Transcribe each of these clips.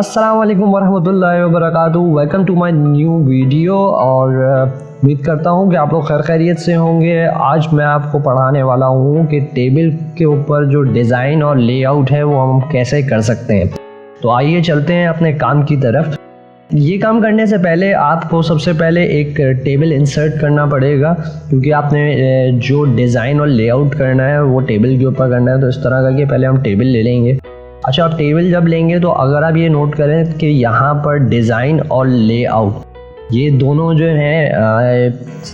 अस्सलाम वालेकुम वरहमतुल्लाहि वबरकातुहू। Welcome to my new video और उम्मीद करता हूँ कि आप लोग खैर खैरियत से होंगे। आज मैं आपको पढ़ाने वाला हूँ कि टेबल के ऊपर जो डिज़ाइन और लेआउट है वो हम कैसे कर सकते हैं। तो आइए चलते हैं अपने काम की तरफ। ये काम करने से पहले आपको सबसे पहले एक टेबल इंसर्ट करना पड़ेगा, क्योंकि आपने जो डिज़ाइन और लेआउट करना है वो टेबल के ऊपर करना है। तो इस तरह करके पहले हम टेबल ले लेंगे। अच्छा, आप टेबल जब लेंगे तो अगर आप ये नोट करें कि यहाँ पर डिज़ाइन और लेआउट ये दोनों जो हैं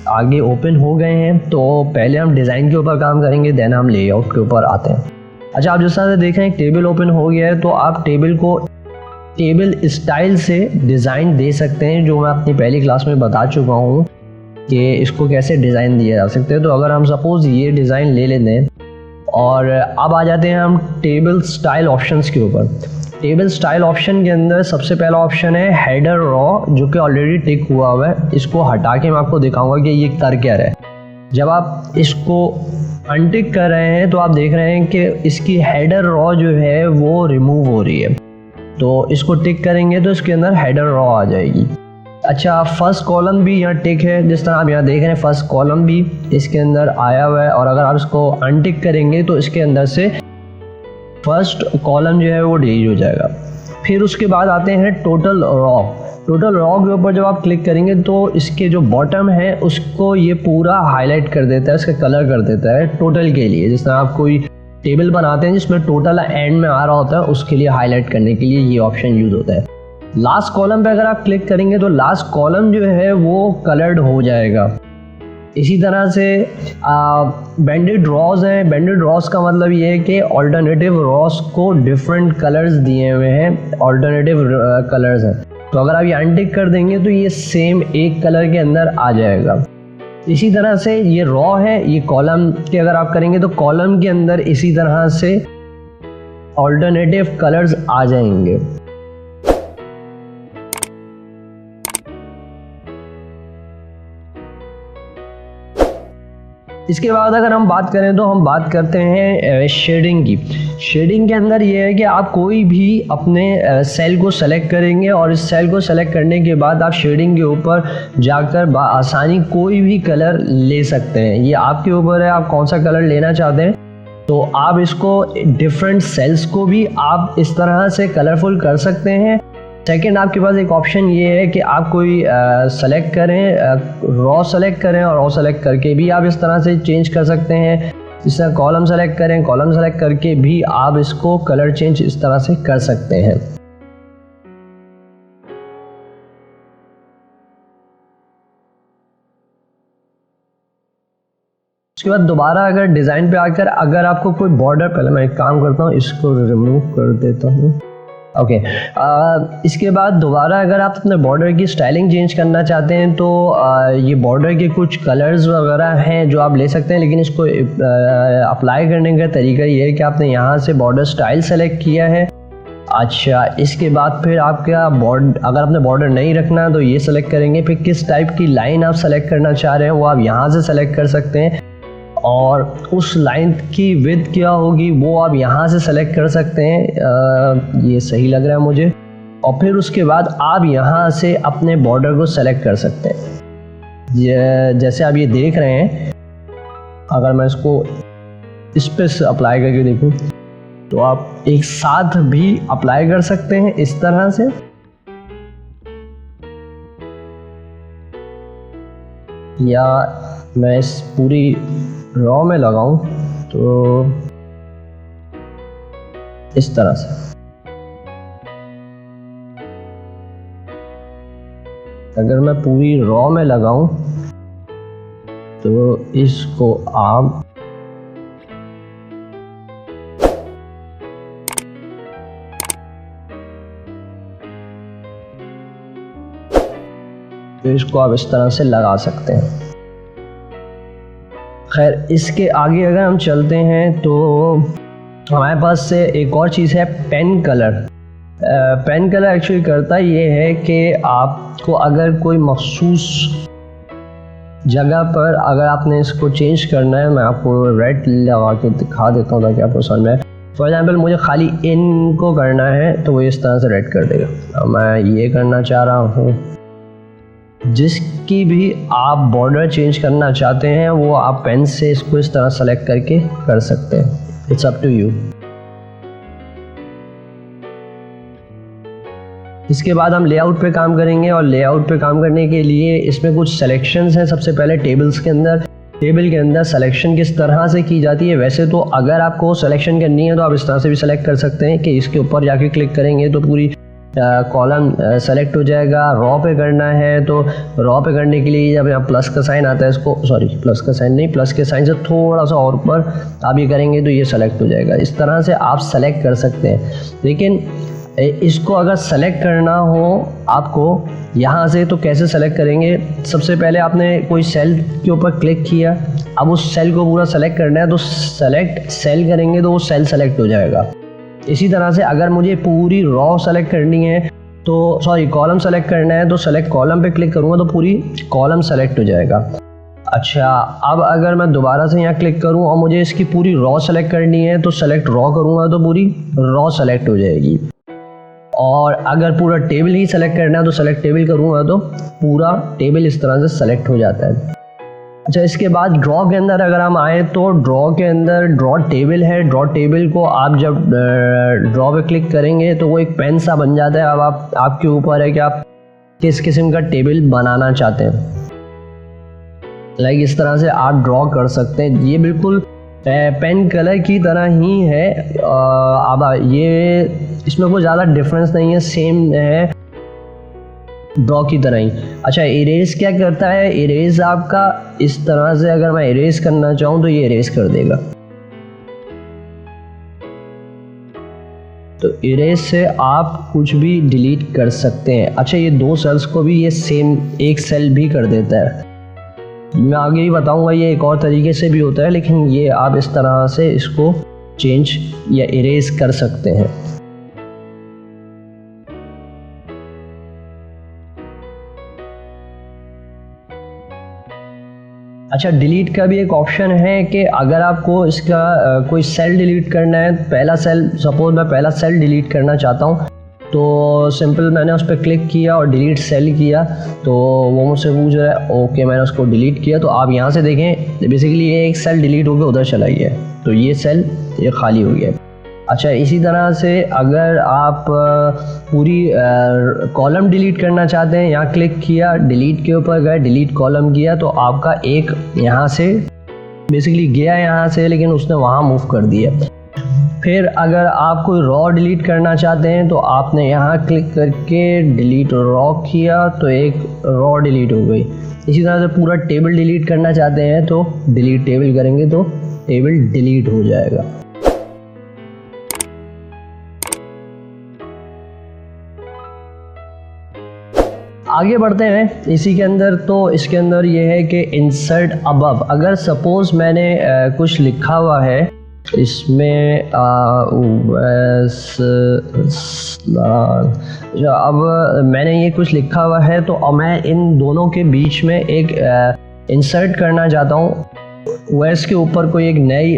आगे ओपन हो गए हैं, तो पहले हम डिज़ाइन के ऊपर काम करेंगे, देन हम लेआउट के ऊपर आते हैं। अच्छा, आप जिस तरह से देख रहे हैं टेबल ओपन हो गया है, तो आप टेबल को टेबल स्टाइल से डिज़ाइन दे सकते हैं, जो मैं अपनी पहली क्लास में बता चुका हूँ कि इसको कैसे डिज़ाइन दिया जा सकता है। तो अगर हम सपोज़ ये डिज़ाइन ले लेते हैं और अब आ जाते हैं हम टेबल स्टाइल ऑप्शंस के ऊपर। टेबल स्टाइल ऑप्शन के अंदर सबसे पहला ऑप्शन है हेडर रॉ, जो कि ऑलरेडी टिक हुआ हुआ है। इसको हटा के मैं आपको दिखाऊंगा कि ये कर क्या रहा है। जब आप इसको अनटिक कर रहे हैं तो आप देख रहे हैं कि इसकी हेडर रॉ जो है वो रिमूव हो रही है। तो इसको टिक करेंगे तो इसके अंदर हेडर रॉ आ जाएगी। अच्छा, फर्स्ट कॉलम भी यहाँ टिक है, जिस तरह आप यहाँ देख रहे हैं फर्स्ट कॉलम भी इसके अंदर आया हुआ है। और अगर आप इसको अनटिक करेंगे तो इसके अंदर से फर्स्ट कॉलम जो है वो डिलीट हो जाएगा। फिर उसके बाद आते हैं टोटल रॉ। टोटल रॉ के ऊपर जब आप क्लिक करेंगे तो इसके जो बॉटम है उसको ये पूरा हाईलाइट कर देता है, इसका कलर कर देता है टोटल के लिए। जिस तरह आप कोई टेबल बनाते हैं जिसमें टोटल एंड में आ रहा होता है, उसके लिए हाईलाइट करने के लिए ये ऑप्शन यूज़ होता है। लास्ट कॉलम पे अगर आप क्लिक करेंगे तो लास्ट कॉलम जो है वो कलर्ड हो जाएगा। इसी तरह से बैंडेड रॉज हैं। बैंडेड रॉज का मतलब ये है कि ऑल्टरनेटिव रॉज को डिफरेंट कलर्स दिए हुए हैं, ऑल्टरनेटिव कलर्स हैं। तो अगर आप ये अनटिक कर देंगे तो ये सेम एक कलर के अंदर आ जाएगा। इसी तरह से ये रॉ है, ये कॉलम के अगर आप करेंगे तो कॉलम के अंदर इसी तरह से ऑल्टरनेटिव कलर्स आ जाएंगे। इसके बाद अगर हम बात करें तो हम बात करते हैं शेडिंग की। शेडिंग के अंदर ये है कि आप कोई भी अपने सेल को सेलेक्ट करेंगे और इस सेल को सेलेक्ट करने के बाद आप शेडिंग के ऊपर जाकर आसानी कोई भी कलर ले सकते हैं। ये आपके ऊपर है, आप कौन सा कलर लेना चाहते हैं। तो आप इसको डिफरेंट सेल्स को भी आप इस तरह से कलरफुल कर सकते हैं। सेकेंड, आपके पास एक ऑप्शन ये है कि आप कोई सेलेक्ट करें, रॉ सेलेक्ट करें और रॉ सेलेक्ट करके भी आप इस तरह से चेंज कर सकते हैं। इस तरह कॉलम सेलेक्ट करें, कॉलम सेलेक्ट करके भी आप इसको कलर चेंज इस तरह से कर सकते हैं। उसके बाद दोबारा अगर डिज़ाइन पे आकर अगर आपको कोई बॉर्डर, पहले मैं एक काम करता हूँ, इसको रिमूव कर देता हूँ। ओके, इसके बाद दोबारा अगर आप अपने बॉर्डर की स्टाइलिंग चेंज करना चाहते हैं तो ये बॉर्डर के कुछ कलर्स वगैरह हैं जो आप ले सकते हैं, लेकिन इसको अप्लाई करने का तरीका ये है कि आपने यहाँ से बॉर्डर स्टाइल सेलेक्ट किया है। अच्छा, इसके बाद फिर आपका बॉर्डर, अगर आपने बॉर्डर नहीं रखना तो ये सेलेक्ट करेंगे। फिर किस टाइप की लाइन आप सेलेक्ट करना चाह रहे हैं वो आप यहाँ से सेलेक्ट कर सकते हैं, और उस लाइन की विड्थ क्या होगी वो आप यहाँ से सेलेक्ट कर सकते हैं। ये सही लग रहा है मुझे। और फिर उसके बाद आप यहाँ से अपने बॉर्डर को सेलेक्ट कर सकते हैं। जैसे आप ये देख रहे हैं, अगर मैं इसको इस पे से अप्लाई करके देखूँ तो आप एक साथ भी अप्लाई कर सकते हैं इस तरह से। या मैं इस पूरी रॉ में लगाऊं तो इस तरह से। अगर मैं पूरी रॉ में लगाऊं तो इसको आप इस तरह से लगा सकते हैं। खैर, इसके आगे अगर हम चलते हैं तो हमारे पास से एक और चीज़ है pen colour. Pen colour actually करता ये है कि आपको अगर कोई मखसूस जगह पर अगर आपने इसको चेंज करना है, मैं आपको रेड लगा के दिखा देता हूँ ताकि आपको समझ में आए। फॉर एग्जाम्पल मुझे खाली इन को करना है तो वो इस तरह से रेड कर देगा। अब मैं ये करना चाह रहा हूँ, जिसकी भी आप बॉर्डर चेंज करना चाहते हैं वो आप पेन से इसको इस तरह सेलेक्ट करके कर सकते हैं। It's up to you. इसके बाद हम लेआउट पे काम करेंगे और लेआउट पे काम करने के लिए इसमें कुछ सिलेक्शंस हैं। सबसे पहले टेबल के अंदर सिलेक्शन किस तरह से की जाती है। वैसे तो अगर आपको सिलेक्शन करनी है तो आप इस तरह से भी सिलेक्ट कर सकते हैं कि इसके ऊपर जाके क्लिक करेंगे तो पूरी कॉलम सेलेक्ट हो जाएगा। रॉ पे करना है तो रॉ पे करने के लिए जब यहाँ प्लस का साइन आता है, इसको प्लस का साइन नहीं, प्लस के साइन से थोड़ा सा और ऊपर आप ये करेंगे तो ये सेलेक्ट हो जाएगा। इस तरह से आप सेलेक्ट कर सकते हैं। लेकिन इसको अगर सेलेक्ट करना हो आपको यहाँ से तो कैसे सेलेक्ट करेंगे। सबसे पहले आपने कोई सेल के ऊपर क्लिक किया, अब उस सेल को पूरा सेलेक्ट करना है तो सेलेक्ट सेल करेंगे तो वो सेल सेलेक्ट हो जाएगा। इसी तरह से अगर मुझे पूरी रॉ सेलेक्ट करनी है तो कॉलम सेलेक्ट करना है तो सेलेक्ट कॉलम पे क्लिक करूँगा तो पूरी कॉलम सेलेक्ट हो जाएगा। अच्छा, अब अगर मैं दोबारा से यहाँ क्लिक करूँ और मुझे इसकी पूरी रॉ सेलेक्ट करनी है तो सेलेक्ट रॉ करूँगा तो पूरी रॉ सेलेक्ट हो जाएगी। और अगर पूरा टेबल ही सेलेक्ट करना है तो सेलेक्ट टेबल करूँगा तो पूरा टेबल इस तरह से सेलेक्ट हो जाता है। अच्छा, इसके बाद ड्रॉ के अंदर अगर हम आए तो ड्रॉ के अंदर ड्रॉ टेबल है। ड्रॉ टेबल को आप जब ड्रॉ पे क्लिक करेंगे तो वो एक पेन सा बन जाता है। अब आपके ऊपर है कि आप किस किस्म का टेबल बनाना चाहते हैं। लाइक इस तरह से आप ड्रॉ कर सकते हैं। ये बिल्कुल पेन कलर की तरह ही है। अब ये इसमें कोई ज़्यादा डिफरेंस नहीं है, सेम है ड्रॉ की तरह ही। अच्छा, इरेज क्या करता है। इरेज आपका इस तरह से अगर मैं इरेज करना चाहूँ तो ये इरेज कर देगा। तो इरेज से आप कुछ भी डिलीट कर सकते हैं। अच्छा, ये दो सेल्स को भी ये सेम एक सेल भी कर देता है। मैं आगे ही बताऊंगा ये एक और तरीके से भी होता है, लेकिन ये आप इस तरह से इसको चेंज या इरेज कर सकते हैं। अच्छा, डिलीट का भी एक ऑप्शन है कि अगर आपको इसका कोई सेल डिलीट करना है, पहला सेल, सपोज मैं पहला सेल डिलीट करना चाहता हूँ तो सिंपल मैंने उस पर क्लिक किया और डिलीट सेल किया तो वो मुझसे पूछ रहा है। ओके, मैंने उसको डिलीट किया तो आप यहाँ से देखें बेसिकली ये एक सेल डिलीट होकर उधर चला गया तो ये सेल ये खाली हो गया। अच्छा, इसी तरह से अगर आप पूरी कॉलम डिलीट करना चाहते हैं, यहाँ क्लिक किया, डिलीट के ऊपर गए, डिलीट कॉलम किया तो आपका एक यहाँ से बेसिकली गया यहाँ से, लेकिन उसने वहाँ मूव कर दिया। फिर अगर आप कोई रॉ डिलीट करना चाहते हैं तो आपने यहाँ क्लिक करके डिलीट रॉ किया तो एक रॉ डिलीट हो गई। इसी तरह से पूरा टेबल डिलीट करना चाहते हैं तो डिलीट टेबल करेंगे तो टेबल डिलीट हो जाएगा। आगे बढ़ते हैं इसी के अंदर। तो इसके अंदर ये है कि इंसर्ट अबव। अगर सपोज मैंने कुछ लिखा हुआ है इसमें अब मैंने ये कुछ लिखा हुआ है तो अब मैं इन दोनों के बीच में एक इंसर्ट करना चाहता हूँ। वर्ड्स के ऊपर कोई एक नई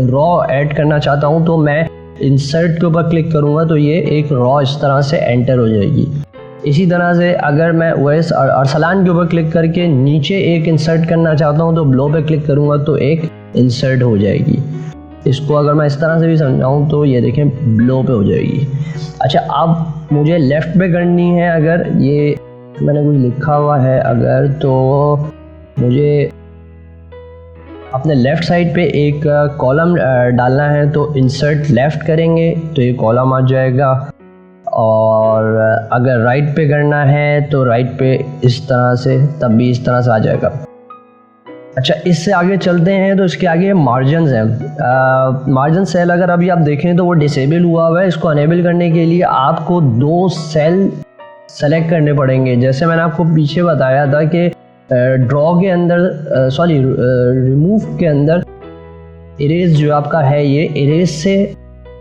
रॉ ऐड करना चाहता हूँ तो मैं इंसर्ट के ऊपर क्लिक करूँगा तो ये एक रॉ इस तरह से एंटर हो जाएगी। इसी तरह से अगर मैं ओएस अरसलान के ऊपर क्लिक करके नीचे एक इंसर्ट करना चाहता हूँ तो ब्लो पे क्लिक करूँगा तो एक इंसर्ट हो जाएगी। इसको अगर मैं इस तरह से भी समझाऊँ तो ये देखें ब्लो पे हो जाएगी। अच्छा, अब मुझे लेफ़्ट पे करनी है। अगर ये मैंने कुछ लिखा हुआ है अगर तो मुझे अपने लेफ़्ट साइड पे एक कॉलम डालना है तो इंसर्ट लेफ़्ट करेंगे तो ये कॉलम आ जाएगा। और अगर राइट पे करना है तो राइट पे इस तरह से तब भी इस तरह से आ जाएगा। अच्छा, इससे आगे चलते हैं तो इसके आगे मार्जिन है। मार्जिन सेल अगर अभी आप देखें तो वो डिसेबल हुआ है। इसको अनेबल करने के लिए आपको दो सेल सेलेक्ट करने पड़ेंगे। जैसे मैंने आपको पीछे बताया था कि ड्रॉ के अंदर रिमूव के अंदर इरेज जो आपका है, ये इरेज से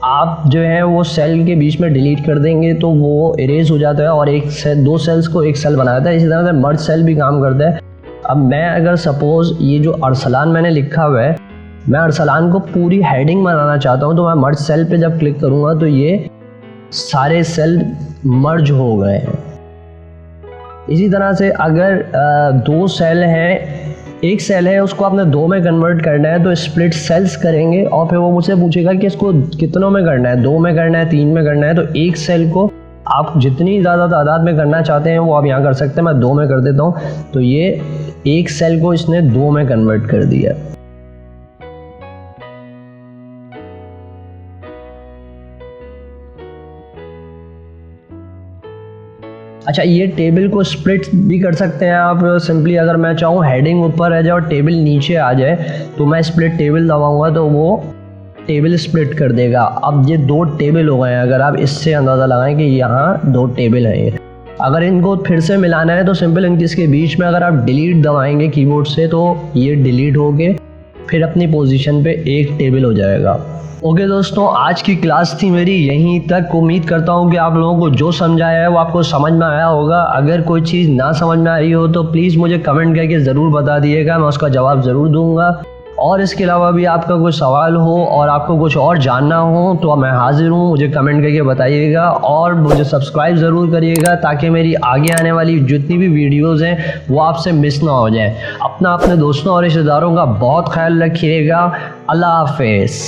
आप जो है वो सेल के बीच में डिलीट कर देंगे तो वो इरेज हो जाता है और एक से दो सेल्स को एक सेल बनाता है। इसी तरह से मर्ज सेल भी काम करता है। अब मैं अगर सपोज ये जो अरसलान मैंने लिखा हुआ है मैं अरसलान को पूरी हेडिंग बनाना चाहता हूँ, तो मैं मर्ज सेल पे जब क्लिक करूँगा तो ये सारे सेल मर्ज हो गए हैं। इसी तरह से अगर दो सेल हैं, एक सेल है उसको आपने दो में कन्वर्ट करना है तो स्प्लिट सेल्स करेंगे और फिर वो मुझसे पूछेगा कि इसको कितनों में करना है, दो में करना है, तीन में करना है। तो एक सेल को आप जितनी ज़्यादा तादाद में करना चाहते हैं वो आप यहाँ कर सकते हैं। मैं दो में कर देता हूँ। तो ये एक सेल को इसने दो में कन्वर्ट कर दिया। अच्छा, ये टेबल को स्प्लिट भी कर सकते हैं आप सिंपली। अगर मैं चाहूँ हेडिंग ऊपर रह जाए और टेबल नीचे आ जाए तो मैं स्प्लिट टेबल दबाऊंगा तो वो टेबल स्प्लिट कर देगा। अब ये दो टेबल हो गए हैं। अगर आप इससे अंदाज़ा लगाएं कि यहाँ दो टेबल हैं ये। अगर इनको फिर से मिलाना है तो सिंपल इसके बीच में अगर आप डिलीट दबाएंगे कीबोर्ड से तो ये डिलीट होके फिर अपनी पोजीशन पे एक टेबल हो जाएगा। ओके दोस्तों, आज की क्लास थी मेरी यहीं तक। उम्मीद करता हूँ कि आप लोगों को जो समझाया है वो आपको समझ में आया होगा। अगर कोई चीज़ ना समझ में आई हो तो प्लीज़ मुझे कमेंट करके ज़रूर बता दिएगा, मैं उसका जवाब ज़रूर दूंगा। और इसके अलावा भी आपका कोई सवाल हो और आपको कुछ और जानना हो तो मैं हाजिर हूँ, मुझे कमेंट करके बताइएगा। और मुझे सब्सक्राइब ज़रूर करिएगा ताकि मेरी आगे आने वाली जितनी भी वीडियोस हैं वो आपसे मिस ना हो जाए। अपने दोस्तों और रिश्तेदारों का बहुत ख्याल रखिएगा। अल्लाह हाफिज़।